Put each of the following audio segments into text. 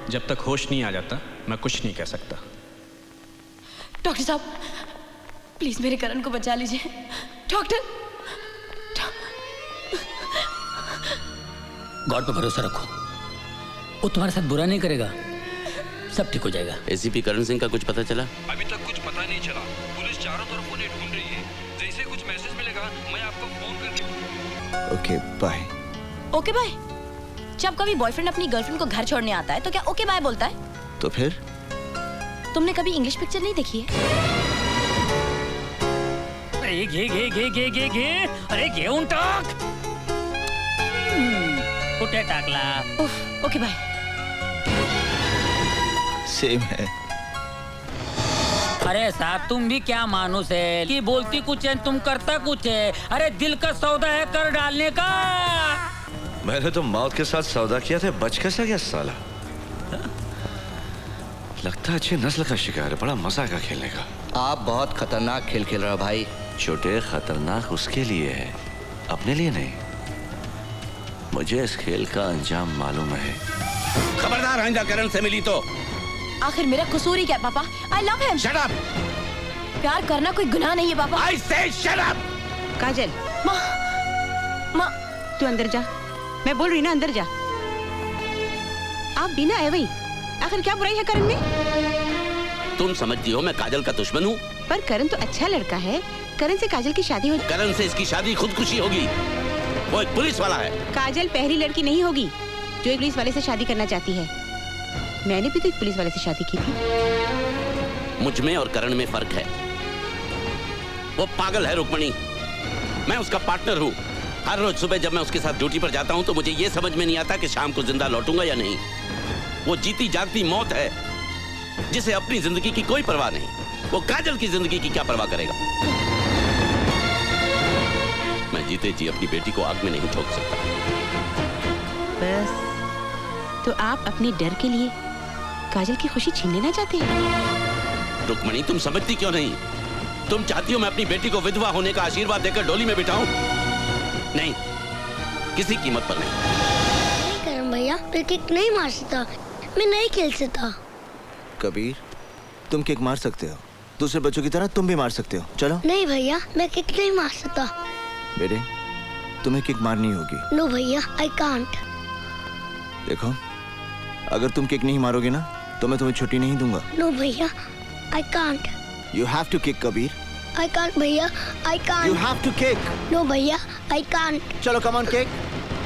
जब तक होश नहीं आ जाता मैं कुछ नहीं कह सकता। डॉक्टर साहब प्लीज मेरे करण को बचा लीजिए। डॉक्टर गॉड पे भरोसा रखो, वो तुम्हारे साथ बुरा नहीं करेगा, सब ठीक हो जाएगा। एसीपी करण सिंह का कुछ पता चला? अभी तक कुछ पता नहीं चला। पुलिस चारों तरफ उन्हें ढूंढ रही है। जैसे कुछ मैसेज मिलेगा मैं आपको फोन करके। Okay bye. Okay bye? जब कभी बॉयफ्रेंड अपनी गर्लफ्रेंड को घर छोड़ने आता है तो क्या ओके बाय बोलता है? तो फिर तुमने कभी इंग्लिश पिक्चर नहीं देखी है? अरे घे अरे घेऊन टाक। कुठे टाकला? उफ, ओके बाय। सेम है। अरे साहब तुम भी क्या मानुस है कि बोलती कुछ है तुम करता कुछ है। अरे दिल का सौदा है कर डालने का। मैंने तो मौत के साथ सौदा किया था, बच कैसे गया साला। लगता है अच्छी नस्ल का शिकार है, बड़ा मजा आएगा खेलने का। आप बहुत खतरनाक खेल खेल रहे हो भाई। छोटे खतरनाक उसके लिए है, अपने लिए नहीं। मुझे इस खेल का अंजाम मालूम है। खबरदार आइंदा करण से मिली तो। आखिर मेरा कसूर ही क्या है पापा? I love him. Shut up. प्यार करना कोई गुनाह नहीं है पापा। आई से शट अप। काजल माँ तू अंदर जा, मैं बोल रही ना अंदर जा। आप बिना आए वही, आखिर क्या बुराई है करण में? तुम समझती हो मैं काजल का दुश्मन हूँ? पर करण तो अच्छा लड़का है, करण से काजल की शादी हो। करण से इसकी शादी खुदकुशी होगी, वो एक पुलिस वाला है। काजल पहली लड़की नहीं होगी जो एक पुलिस वाले से शादी करना चाहती है। मैंने भी तो एक पुलिस वाले से शादी की थी। मुझ में और करण में फर्क है। वो पागल है रुक्मणी, मैं उसका पार्टनर हूँ। हर रोज सुबह जब मैं उसके साथ ड्यूटी पर जाता हूँ तो मुझे ये समझ में नहीं आता कि शाम को जिंदा लौटूंगा या नहीं। वो जीती जागती मौत है जिसे अपनी जिंदगी की कोई परवाह नहीं। वो काजल की जिंदगी की क्या परवाह करेगा? मैं जीते जी अपनी बेटी को आग में नहीं ठोक सकता। बस तो आप अपने डर के लिए काजल की खुशी छीन लेना चाहते हैं? रुक्मणी तुम समझती क्यों नहीं? तुम चाहती हो मैं अपनी बेटी को विधवा होने का आशीर्वाद देकर डोली में बिठाऊं? नहीं, किसी कीमत पर नहीं। नहीं करण भैया, मैं किक नहीं मार सकता, मैं नहीं खेल सकता। कबीर तुम किक मार सकते हो, दूसरे बच्चों की तरह तुम भी मार सकते हो। चलो। नहीं भैया, मैं किक नहीं मार सकता। बेटे तुम्हें किक मारनी होगी। नो भैया, आई कांट। देखो अगर तुम किक नहीं मारोगे ना तो मैं तुम्हें छुट्टी नहीं दूंगा। नो भैया, I can't. You have to kick Kabir. I can't भैया, I can't. You have to kick. No भैया, आई कांट। चलो come on kick.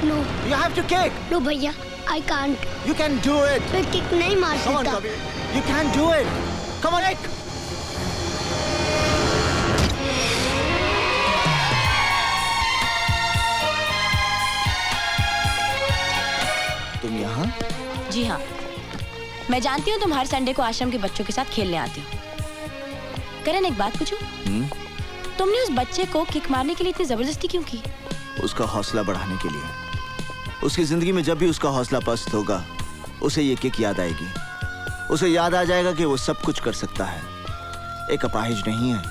No. You have to kick. No भैया, I can't. You can do it. मैं kick नहीं मार come on सकता। Kabir, you can do it. Come on kick. तुम यहाँ? जी हाँ, मैं जानती हूँ तुम हर संडे को आश्रम के बच्चों के साथ खेलने आते हो। करण एक बात पूछूं? तुमने उस बच्चे को किक मारने के लिए इतनी जबरदस्ती क्यों की? उसका हौसला बढ़ाने के लिए। उसकी जिंदगी में जब भी उसका हौसला पस्त होगा उसे ये किक याद आएगी। उसे याद आ जाएगा कि वो सब कुछ कर सकता है, एक अपाहिज नहीं है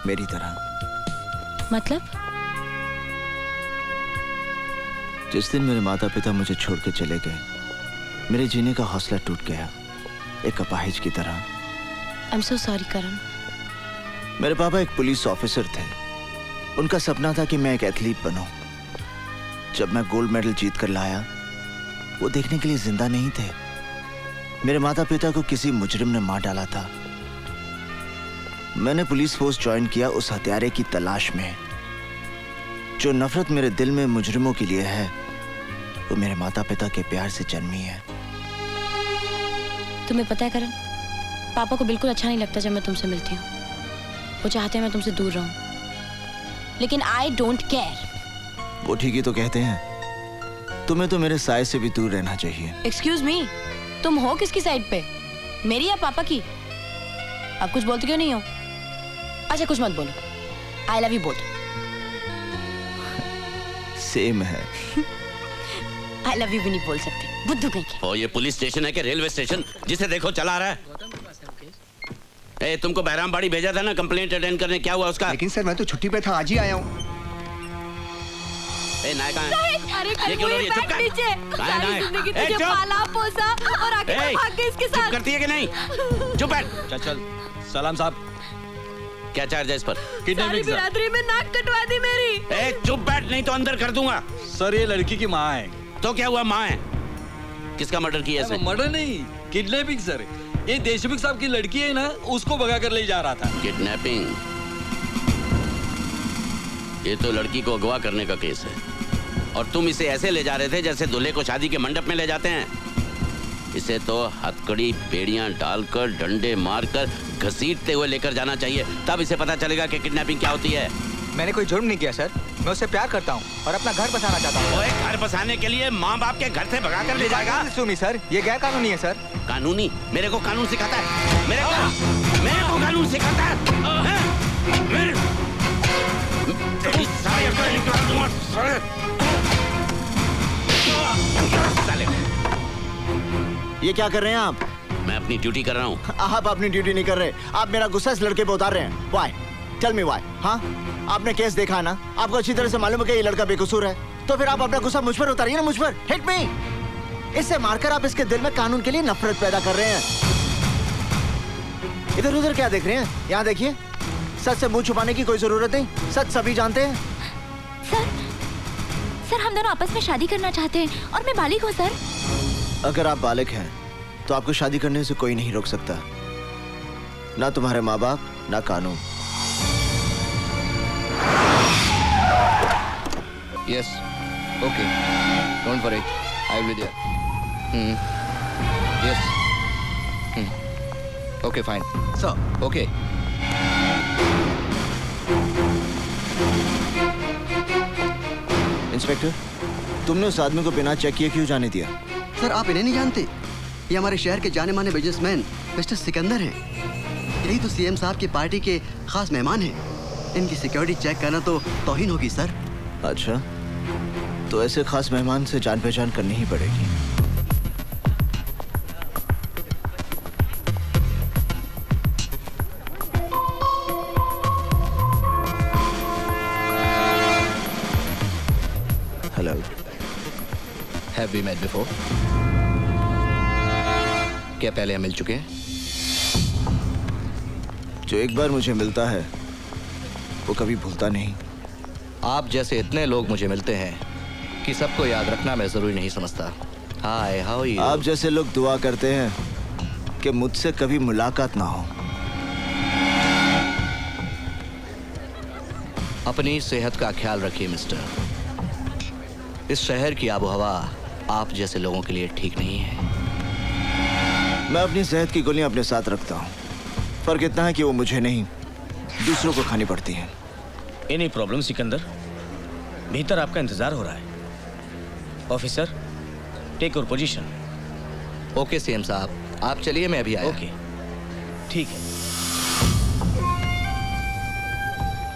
मेरी तरह। मतलब? जिस दिन मेरे माता पिता मुझे छोड़ के चले गए मेरे जीने का हौसला टूट गया, एक अपाहिज की तरह। आई एम सो सॉरी करण। मेरे पापा एक पुलिस ऑफिसर थे। उनका सपना था कि मैं एक एथलीट बनूं। जब मैं गोल्ड मेडल जीत कर लाया वो देखने के लिए जिंदा नहीं थे। मेरे माता पिता को किसी मुजरिम ने मार डाला था। मैंने पुलिस फोर्स ज्वाइन किया उस हत्यारे की तलाश में। जो नफरत मेरे दिल में मुजरिमों के लिए है वो मेरे माता पिता के प्यार से जन्मी है। तुम्हें पता है करण, पापा को बिल्कुल अच्छा नहीं लगता जब मैं तुमसे मिलती हूँ। वो चाहते हैं मैं तुमसे दूर रहूं, लेकिन आई डोंट केयर। वो ठीक ही तो कहते हैं। तुम्हें तो मेरे साय से भी दूर रहना चाहिए। एक्सक्यूज मी, तुम हो किसकी साइड पे, मेरी या पापा की? आप कुछ बोलते क्यों नहीं हो? अच्छा कुछ मत बोलो, आई लव यू बोल। सेम है। आई लव यू भी नहीं बोल सकते, बुद्धू कहीं के। ओ ये पुलिस स्टेशन है कि रेलवे स्टेशन? जिसे देखो चला रहा है। ए, तुमको बहरामबाड़ी भेजा था ना कंप्लेंट अटेंड करने, क्या हुआ उसका? लेकिन सर मैं तो छुट्टी पे था, आज ही आया हूँ। ए नाय कहाँ है? अरे ये क्यों हो रही है? चुप कर। नीचे कहाँ है नाय? जिंदगी ए, तुझे चुप। पाला पोसा और आगे ए, भाग गई इसके चुप साथ। करती है कि नहीं? चुप बैठ। चल चल सलाम साहब। क्या चार्ज है इस पर? सारी किडनैपिंग सर। बिरादरी में नाक कटवा दी मेरी। ए चुप बैठ, नहीं तो अंदर कर दूंगा। सर ये लड़की की माँ है। तो क्या हुआ, माँ है? किसका मर्डर किया इसने? मर्डर नहीं, किडनैपिंग सर। ये देशमुख साहब की लड़की है ना, उसको भगा कर ले जा रहा था। किडनैपिंग? ये तो लड़की को अगवा करने का केस है और तुम इसे ऐसे ले जा रहे थे जैसे दूल्हे को शादी के मंडप में ले जाते हैं। इसे तो हथकड़ी बेड़ियां डालकर डंडे मारकर घसीटते हुए लेकर जाना चाहिए, तब इसे पता चलेगा कि किडनैपिंग क्या होती है। मैंने कोई जुर्म नहीं किया सर, मैं उससे प्यार करता हूँ और अपना घर बसाना चाहता हूँ। ओए, घर बसाने के लिए माँ बाप के घर से भगा कर ले जाएगा? सुनी सर, ये गैर कानूनी है सर। कानूनी? मेरे को कानून सिखाता है? मेरे को कानून सिखाता है? तेरी सारी अकल निकाल दूंगा साले। ये क्या कर रहे हैं आप? मैं अपनी ड्यूटी कर रहा हूँ। आप अपनी ड्यूटी नहीं कर रहे, आप मेरा गुस्सा इस लड़के पे उतार रहे हैं। Why? Tell me why? हाँ, आपने केस देखा है ना, आपको अच्छी तरह से मालूम है कि ये लड़का बेकसूर है, तो फिर आप अपना गुस्सा मुझ पर उतारिए ना, मुझ पर। Hit me! इससे मारकर आप इसके दिल में कानून के लिए नफरत पैदा कर रहे हैं। इधर उधर क्या देख रहे हैं? यहाँ देखिए, सच से मुंह छुपाने की कोई जरूरत नहीं, सच सभी जानते हैं। सर हम दोनों आपस में शादी करना चाहते हैं और मैं बालिग हूँ सर। अगर आप बालिग हैं तो आपको शादी करने से कोई नहीं रोक सकता, ना तुम्हारे माँ बाप ना कानून। Yes. Okay. Don't worry. I will be there. Yes. Okay, fine. Sir. Okay. Inspector, तुमने उस आदमी को बिना चेक किए क्यों जाने दिया? सर आप इन्हें नहीं जानते, ये हमारे शहर के जाने माने बिजनेसमैन मिस्टर सिकंदर हैं। यही तो सीएम साहब की पार्टी के खास मेहमान हैं। इनकी सिक्योरिटी चेक करना तो तौहीन होगी सर। अच्छा, तो ऐसे खास मेहमान से जान पहचान करनी ही पड़ेगी। Hello. Have we met before? क्या पहले हम मिल चुके हैं? जो एक बार मुझे मिलता है वो कभी भूलता नहीं। आप जैसे इतने लोग मुझे मिलते हैं कि सबको याद रखना मैं जरूरी नहीं समझता। हाय, हाउ आर यू? आप जैसे लोग दुआ करते हैं कि मुझसे कभी मुलाकात ना हो। अपनी सेहत का ख्याल रखिए मिस्टर। इस शहर की आबो हवा आप जैसे लोगों के लिए ठीक नहीं है। मैं अपनी सेहत की गोलियां अपने साथ रखता हूँ, फर्क इतना है कि वो मुझे नहीं दूसरों को खानी पड़ती हैं। Any problem Sikandar? भीतर आपका इंतजार हो रहा है। Officer, take your position. Okay CM साहब, आप चलिए, मैं अभी आया। ओके, ठीक है।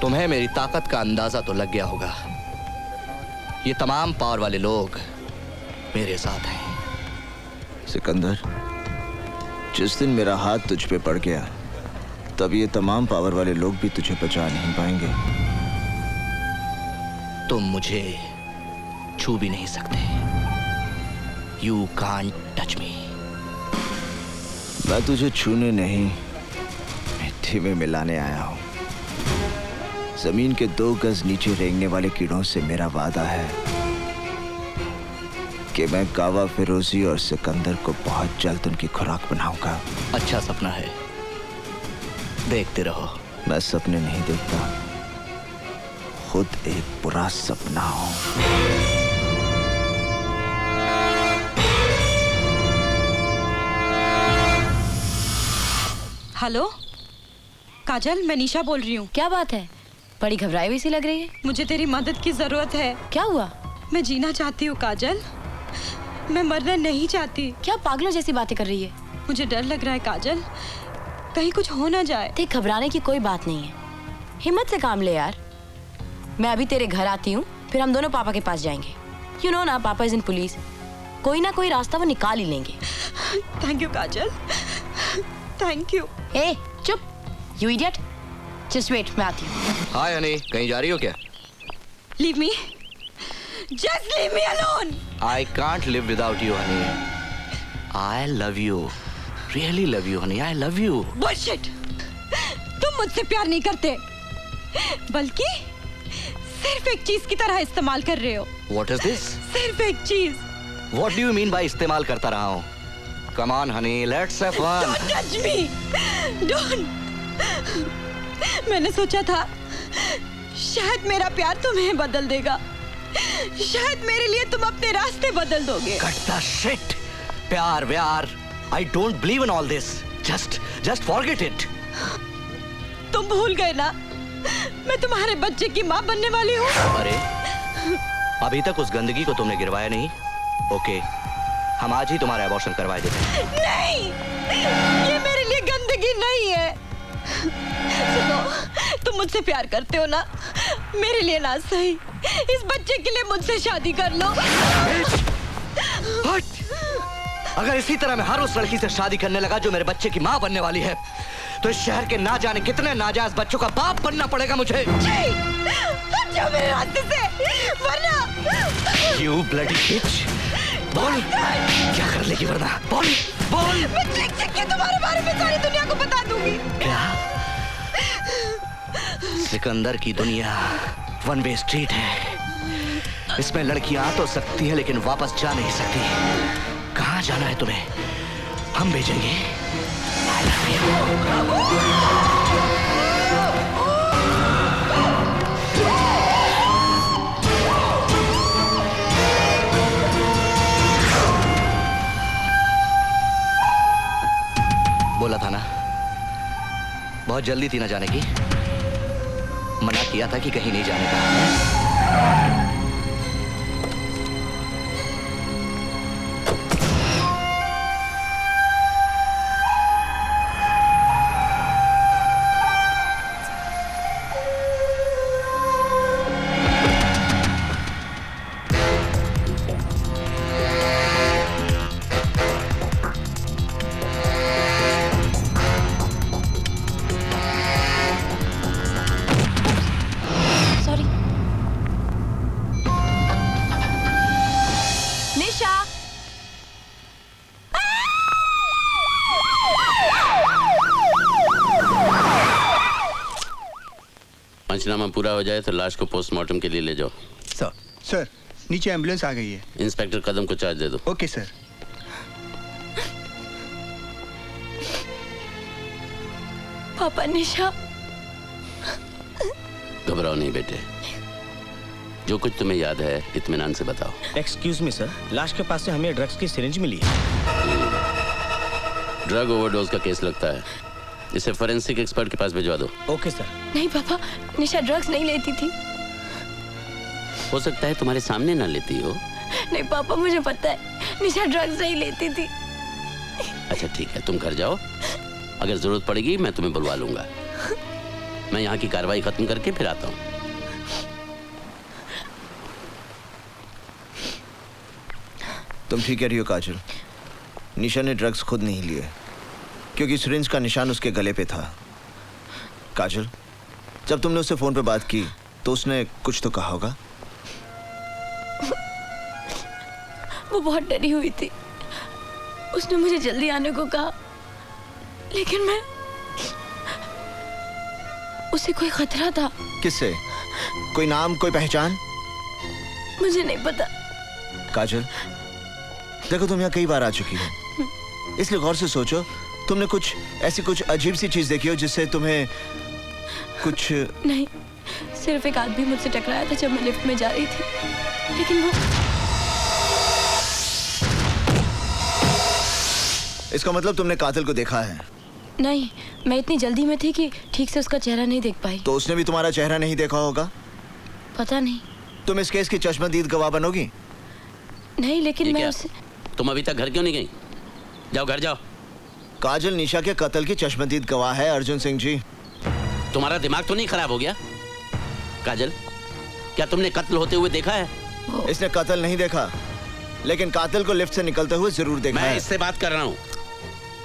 तुम्हें मेरी ताकत का अंदाजा तो लग गया होगा। ये तमाम पावर वाले लोग मेरे साथ हैं। सिकंदर, जिस दिन मेरा हाथ तुझ पे पड़ गया तब ये तमाम पावर वाले लोग भी तुझे बचा नहीं पाएंगे। तुम मुझे छू भी नहीं सकते। You can't touch me. मैं तुझे छूने नहीं, मिट्टी में मिलाने आया हूं। जमीन के 2 गज नीचे रेंगने वाले कीड़ों से मेरा वादा है कि मैं कावा फिरोजी और सिकंदर को बहुत जल्द उनकी खुराक बनाऊंगा। अच्छा सपना है, देखते रहो। मैं सपने नहीं देखता, खुद एक बुरा सपना हूं। हेलो काजल, मैं निशा बोल रही हूँ। क्या बात है, बड़ी घबराई हुई सी लग रही है। मुझे तेरी मदद की जरूरत है। क्या हुआ? मैं जीना चाहती हूँ काजल, मैं मरना नहीं चाहती। क्या पागलों जैसी बातें कर रही है? मुझे डर लग रहा है काजल, कहीं कुछ हो ना जाए। देख, घबराने की कोई बात नहीं है, हिम्मत से काम ले यार। मैं अभी तेरे घर आती हूँ, फिर हम दोनों पापा के पास जाएंगे। यू नो ना, पापा इज इन पुलिस। कोई ना कोई रास्ता वो निकाल ही लेंगे। Thank you Kajal, thank you. ए चुप, यू इडियट। जस्ट वेट, मैं आती हूँ। हाय हनी, कहीं जा रही हो क्या? Leave me, Just leave me alone. I can't live without you, honey. I love you. Really love you, honey. I love you. Bullshit. तुम मुझसे प्यार नहीं करते, बल्कि सिर्फ एक चीज की तरह इस्तेमाल कर रहे हो। What is this? सिर्फ एक चीज। What do you mean by इस्तेमाल करता रहा हूँ? Come on, honey. Let's have fun. Don't touch me. Don't. मैंने सोचा था शायद मेरा प्यार तुम्हें बदल देगा, शायद मेरे लिए तुम अपने रास्ते बदल दोगे। Cut the shit. प्यार व्यार. I don't believe in all this. Just forget it. तुम भूल गए ना, मैं तुम्हारे बच्चे की माँ बनने वाली हूँ। अरे, अभी तक उस गंदगी को तुमने गिरवाया नहीं? ओके, हम आज ही तुम्हारा अबॉर्शन करवा देते। नहीं, ये मेरे लिए गंदगी नहीं है। सुनो, तुम मुझसे प्यार करते हो ना, मेरे लिए ना सही, इस बच्चे के लिए मुझसे शादी कर लो। अगर इसी तरह मैं हर उस लड़की से शादी करने लगा जो मेरे बच्चे की माँ बनने वाली है, तो इस शहर के ना जाने कितने नाजायज बच्चों का बाप बनना पड़ेगा मुझे। हट जाओ मेरे रास्ते से, वरना। You bloody bitch! बोल, क्या कर लेगी वरना? बोल, बोल। मैं चिक के तुम्हारे बारे में सारी दुनिया को बता दूंगी। क्या? सिकंदर की दुनिया वन वे स्ट्रीट है। इसमें लड़कियां आ तो सकती है लेकिन वापस जा नहीं सकती। कहाँ जाना है तुम्हें? हम भेजेंगे। I love you. बोला था ना, बहुत जल्दी थी ना जाने की। मना किया था कि कहीं नहीं जाने का। पंचनामा पूरा हो जाए तो लाश को पोस्टमार्टम के लिए ले जाओ। सर, नीचे एम्बुलेंस आ गई है। इंस्पेक्टर कदम को चार्ज दे दो। Okay sir. पापा, निशा। घबराओ नहीं बेटे, जो कुछ तुम्हें याद है इत्मीनान से बताओ। एक्सक्यूज मी सर, लाश के पास से हमें ड्रग्स की सिरिंज मिली है। ड्रग ओवरडोज का केस लगता है, इसे फोरेंसिक एक्सपर्ट के पास भिजवा दो। Okay sir. नहीं पापा, निशा ड्रग्स नहीं लेती थी। हो सकता है तुम्हारे सामने ना लेती हो। नहीं पापा, मुझे पता है निशा ड्रग्स नहीं लेती थी। अच्छा ठीक है, तुम घर जाओ, अगर जरूरत पड़ेगी मैं तुम्हें बुलवा लूंगा। मैं यहाँ की कार्रवाई खत्म करके फिर आता हूँ। तुम ठीक कह रही हो काजल, निशा ने ड्रग्स खुद नहीं लिए क्योंकि सिरिंज का निशान उसके गले पे था। काजल, जब तुमने उससे फोन पे बात की तो उसने कुछ तो कहा होगा। वो बहुत डरी हुई थी, उसने मुझे जल्दी आने को कहा, लेकिन मैं उसे कोई खतरा था। किससे? कोई नाम, कोई पहचान? मुझे नहीं पता। काजल, देखो तुम यहाँ कई बार आ चुकी हो, इसलिए गौर से सोचो, तुमने कुछ अजीब सी चीज देखी हो जिससे तुम्हें कुछ। नहीं, सिर्फ एक आदमी मुझसे टकराया था जब मैं लिफ्ट में जा रही थी, लेकिन वो। इसका मतलब तुमने कातिल को देखा है? नहीं, मैं इतनी जल्दी में थी कि ठीक से उसका चेहरा नहीं देख पाई। तो उसने भी तुम्हारा चेहरा नहीं देखा होगा? पता नहीं। तुम इस केस की चश्मदीद गवाह बनोगी? नहीं, लेकिन मैं उसे। तुम अभी तक घर क्यों नहीं गई? जाओ घर जाओ। काजल निशा के कत्ल की चश्मदीद गवाह है अर्जुन सिंह जी। तुम्हारा दिमाग तो नहीं खराब हो गया? काजल, क्या तुमने कत्ल होते हुए देखा है? इसने कत्ल नहीं देखा, लेकिन कातिल को लिफ्ट से निकलते हुए जरूर देखा है। मैं इससे बात कर रहा हूँ,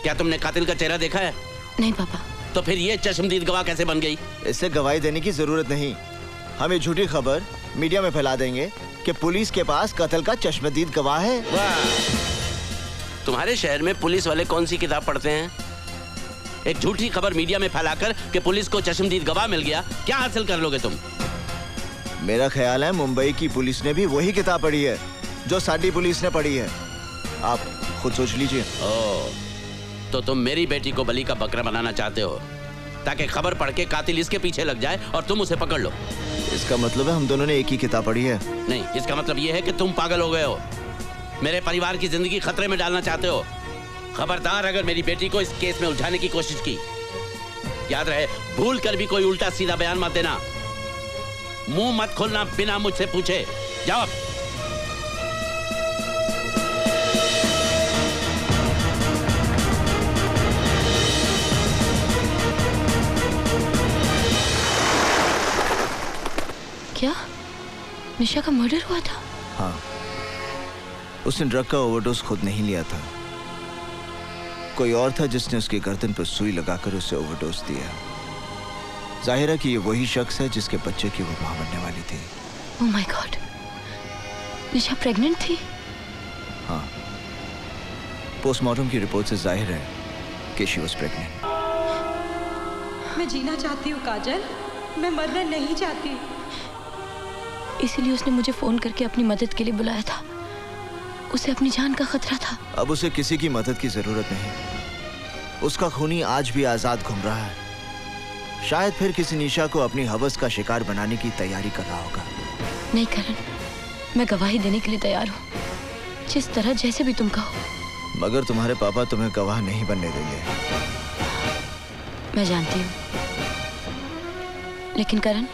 क्या तुमने कातिल का चेहरा देखा है? नहीं पापा। तो फिर ये चश्मदीद गवाह कैसे बन गई? इससे गवाही देने की जरूरत नहीं, हम ये झूठी खबर मीडिया में फैला देंगे कि पुलिस के पास कत्ल का चश्मदीद गवाह है। वाह, तुम्हारे शहर में पुलिस वाले कौन सी किताब पढ़ते हैं? एक झूठी खबर मीडिया में फैलाकर कि पुलिस को चश्मदीद गवाह मिल गया, क्या हासिल कर लोगे तुम? मेरा ख्याल है मुंबई की पुलिस ने भी वही किताब पढ़ी है जो साडी पुलिस ने पढ़ी है। आप खुद सोच लीजिए। ओह, तो तुम मेरी बेटी को बलि का बकरा बनाना चाहते हो ताकि खबर पढ़ के कातिल इसके पीछे लग जाए और तुम उसे पकड़ लो। इसका मतलब है हम दोनों ने एक ही किताब पढ़ी है। नहीं, इसका मतलब यह है कि तुम पागल हो गए हो, मेरे परिवार की जिंदगी खतरे में डालना चाहते हो। खबरदार अगर मेरी बेटी को इस केस में उलझाने की कोशिश की, याद रहे भूल कर भी कोई उल्टा सीधा बयान मत देना। मुंह मत खोलना बिना मुझसे पूछे। जाओ। क्या निशा का मर्डर हुआ था? हाँ, उसने ड्रग का ओवरडोज खुद नहीं लिया था, कोई और था जिसने उसकी गर्दन पर सुई लगाकर उसे ओवरडोज दिया। जाहिर है कि ये वही शख्स है जिसके बच्चे की वो मां बनने वाली थी। Oh my God, Nisha pregnant थी? हाँ, पोस्टमार्टम की रिपोर्ट से जाहिर है कि शी वाज प्रेग्नेंट। मैं जीना चाहती हूँ काजल, मैं मरना नहीं चाहती। इसीलिए उसने मुझे फोन करके अपनी मदद के लिए बुलाया था। उसे अपनी जान का खतरा था। अब उसे किसी की मदद की जरूरत नहीं, उसका खूनी आज भी आजाद घूम रहा है। शायद फिर किसी निशा को अपनी हवस का शिकार बनाने की तैयारी कर रहा होगा। नहीं करण, मैं गवाही देने के लिए तैयार हूँ, जिस तरह जैसे भी तुम कहो। मगर तुम्हारे पापा तुम्हें गवाह नहीं बनने देंगे। मैं जानती हूँ, लेकिन करण